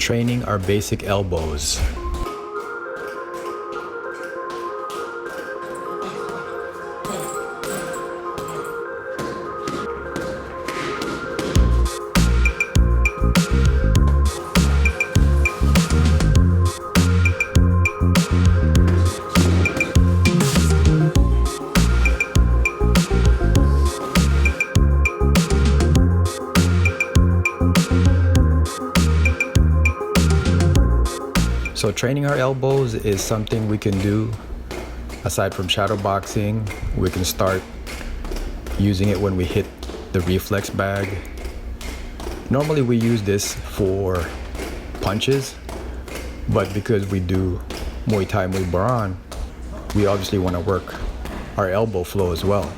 training our basic elbows. So training our elbows is something we can do aside from shadow boxing. We can start using it when we hit the reflex bag. Normally we use this for punches, but because we do Muay Thai, Muay Boran, we obviously want to work our elbow flow as well.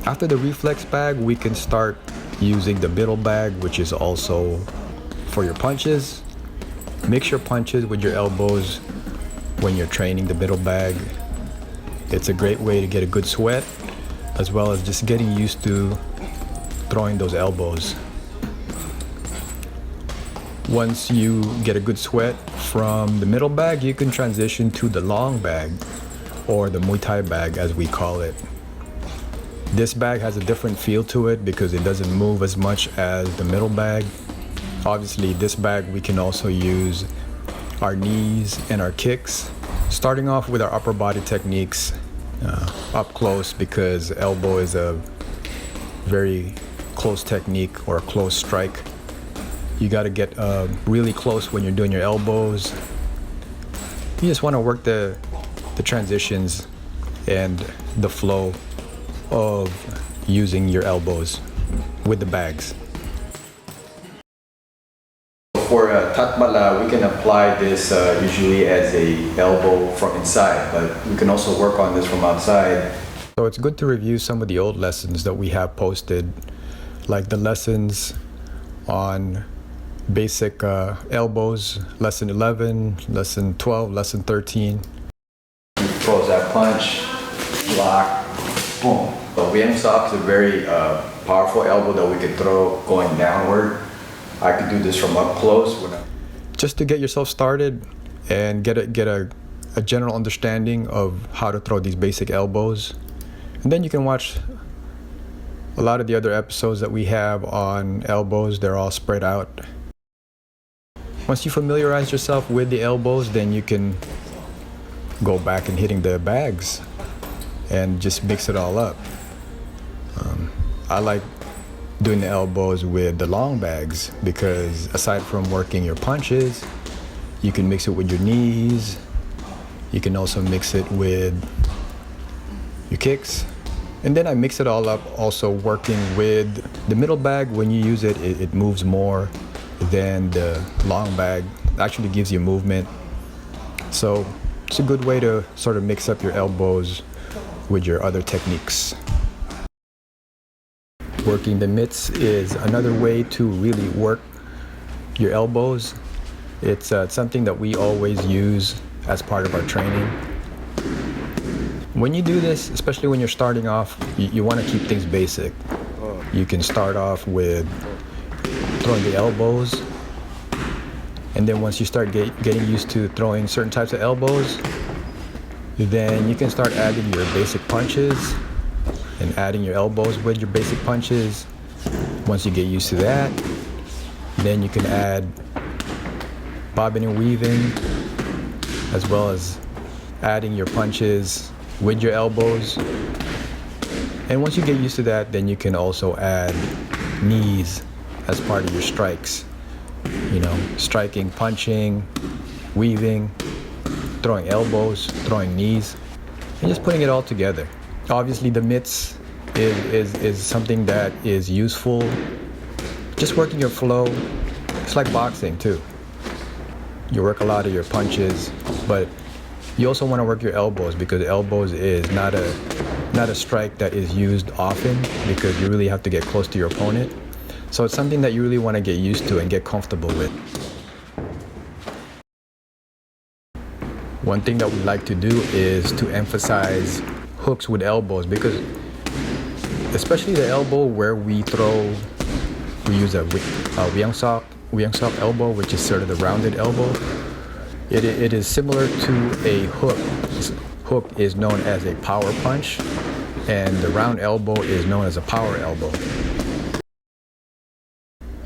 After the reflex bag, we can start using the middle bag, which is also for your punches. Mix your punches with your elbows when you're training the middle bag. It's a great way to get a good sweat, as well as just getting used to throwing those elbows. Once you get a good sweat from the middle bag, you can transition to the long bag, or the Muay Thai bag as we call it. This bag has a different feel to it because it doesn't move as much as the middle bag. Obviously, this bag we can also use our knees and our kicks. Starting off with our upper body techniques up close, because elbow is a very close technique or a close strike. You got to get really close when you're doing your elbows. You just want to work the transitions and the flow of using your elbows with the bags. For tatbala, we can apply this usually as a elbow from inside, but we can also work on this from outside. So it's good to review some of the old lessons that we have posted, like the lessons on basic elbows, lesson 11, lesson 12, lesson 13. Throws that punch, block, boom. The Wiem Sok is a very powerful elbow that we can throw going downward. I could do this from up close. Just to get yourself started and get a general understanding of how to throw these basic elbows. And then you can watch a lot of the other episodes that we have on elbows. They're all spread out. Once you familiarize yourself with the elbows, then you can go back and hitting the bags and just mix it all up. I like doing the elbows with the long bags because aside from working your punches, you can mix it with your knees. You can also mix it with your kicks. And then I mix it all up also working with the middle bag. When you use it, it moves more than the long bag. It actually gives you movement. So it's a good way to sort of mix up your elbows with your other techniques. Working the mitts is another way to really work your elbows. It's something that we always use as part of our training. When you do this, especially when you're starting off, you want to keep things basic. You can start off with throwing the elbows, and then once you start getting used to throwing certain types of elbows, then you can start adding your basic punches and adding your elbows with your basic punches. Once you get used to that, then you can add bobbing and weaving, as well as adding your punches with your elbows. And once you get used to that, then you can also add knees as part of your strikes. You know, striking, punching, weaving, throwing elbows, throwing knees, and just putting it all together. Obviously, the mitts is something that is useful. Just working your flow. It's like boxing too. You work a lot of your punches, but you also want to work your elbows because elbows is not a strike that is used often because you really have to get close to your opponent. So it's something that you really want to get used to and get comfortable with. One thing that we like to do is to emphasize hooks with elbows, because especially the elbow where we use a Wiem Sok Uyang elbow, which is sort of the rounded elbow. It is similar to a hook. This hook is known as a power punch, and the round elbow is known as a power elbow.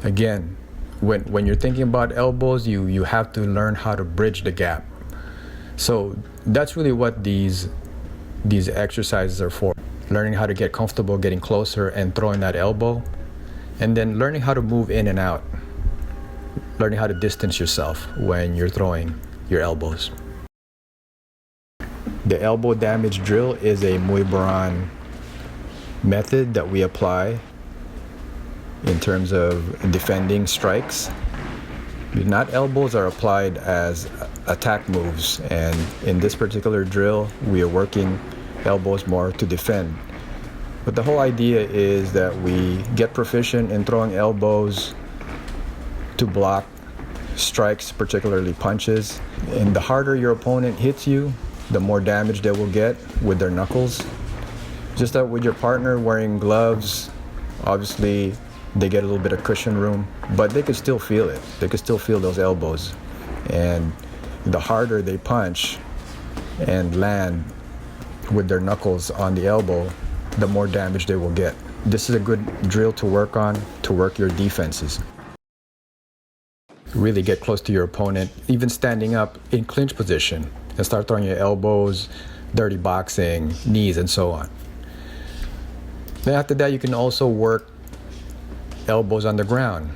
Again, when you're thinking about elbows, you have to learn how to bridge the gap. So that's really what these exercises are for. Learning how to get comfortable, getting closer and throwing that elbow, and then learning how to move in and out. Learning how to distance yourself when you're throwing your elbows. The elbow damage drill is a Muay Boran method that we apply in terms of defending strikes. Not elbows are applied as attack moves, and in this particular drill we are working elbows more to defend. But the whole idea is that we get proficient in throwing elbows to block strikes, particularly punches. And the harder your opponent hits you, the more damage they will get with their knuckles. Just that with your partner wearing gloves, obviously they get a little bit of cushion room, but they could still feel it. They could still feel those elbows. And the harder they punch and land with their knuckles on the elbow, the more damage they will get. This is a good drill to work on, to work your defenses. Really get close to your opponent, even standing up in clinch position, and start throwing your elbows, dirty boxing, knees, and so on. Then after that, you can also work elbows on the ground.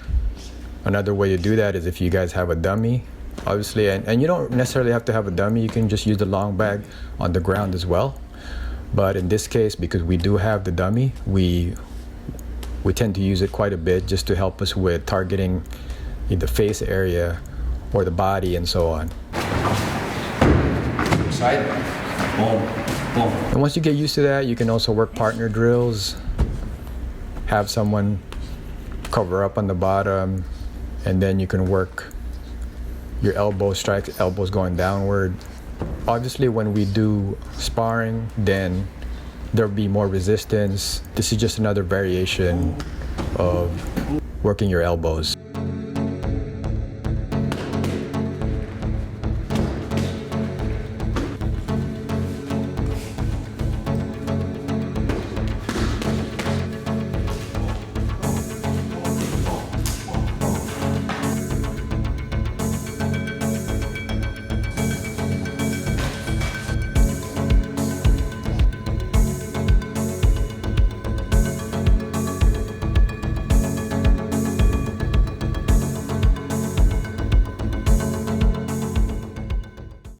Another way to do that is if you guys have a dummy, obviously, and you don't necessarily have to have a dummy, you can just use the long bag on the ground as well. But in this case, because we do have the dummy, we tend to use it quite a bit just to help us with targeting in the face area or the body and so on. Side, boom, boom. And once you get used to that, you can also work partner drills, have someone cover up on the bottom, and then you can work your elbow strikes, elbows going downward. Obviously, when we do sparring, then there'll be more resistance. This is just another variation of working your elbows.